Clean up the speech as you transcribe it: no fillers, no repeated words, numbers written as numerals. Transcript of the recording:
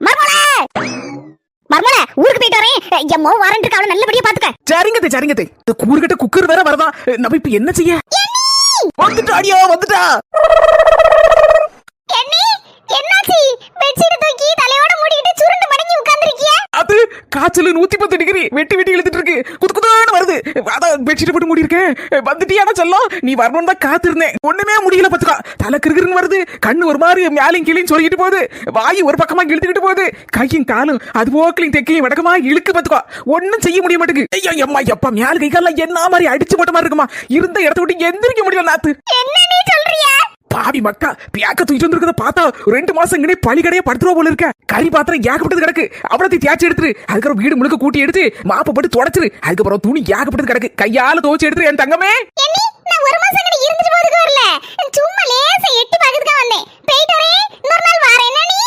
மர்மோளே மர்மோளே ஊருக்கு போயிட்டு வரேன். எம்மோ வாரண்ட் அவளை நல்லபடியா பாத்துக்க. சரிங்கதே இந்த கூறுகட்ட குக்கர் வேற வரதான். நம்ம இப்ப என்ன செய்ய? வந்துட்டாடியோ வந்துட்டா. என்னாச்சு? பெட்ஷீட் தூக்கி தலையோட மூடிட்டு சுருண்டு மடங்கி உட்கார்ந்திருக்கிய. அது காய்ச்சல் 110 டிகிரி வெட்டி இழுத்துட்டு இருக்கு. குதுகுதான்னு வருது. அதான் பெட்ஷீட் போட்டு மூடி இருக்கேன். வந்துட்டியானா செல்லம், நீ வரணும் தான் காத்திருந்தேன். ஒண்ணுமே முடியல பாத்துக்கா. தலை கிறுகிறுன்னு வருது. கண்ணு ஒரு மாதிரி மேலையும் கீழையும் சொல்லிட்டு போகுது. வாயு ஒரு பக்கமா இழுத்துக்கிட்டு போகுது. கையும் காலும் அது போக்கலையும் தெக்கையும் வடக்கமா இழுக்கு பாத்துக்கா. ஒன்னும் செய்ய முடிய மாட்டேங்குது. ஐயோ எம்மா எப்பா மேல் கை காலம் என்ன மாதிரி அடிச்சு போட்ட மாதிரி இருக்குமா. இருந்த இடத்த விட்டு எந்திரிக்க முடியல நாத்து. என்ன நீ சொல்றியா? பாவி மக்கா பியாக்க தூக்கிட்டு வந்திருக்கத பார்த்தா 2 மாசம் இங்கே பழி கடையே படுத்துருவா போல இருக்க. கறி பாத்திரம் ஏகப்பட்டது கிடக்கு. அவ்வளவு தேய்ச்சி எடுத்துரு. அதுக்கப்புறம் வீடு முழுக்க கூட்டி எடுத்து மாப்ப போட்டு தொடச்சிரு. அதுக்கப்புறம் துணி ஏகப்பட்டது கிடக்கு. கையால துவச்சு எடுத்துரு என் தங்கமே. நான் ஒரு மாசம் இங்க இருந்துட்டு போறதுக்கு வரல. சும்மா லேசா எட்டி பார்க்கிறதுக்கு வந்தேன். போயிட்டு வரேன். இன்னொரு நாள் வரேன். என்ன நீ?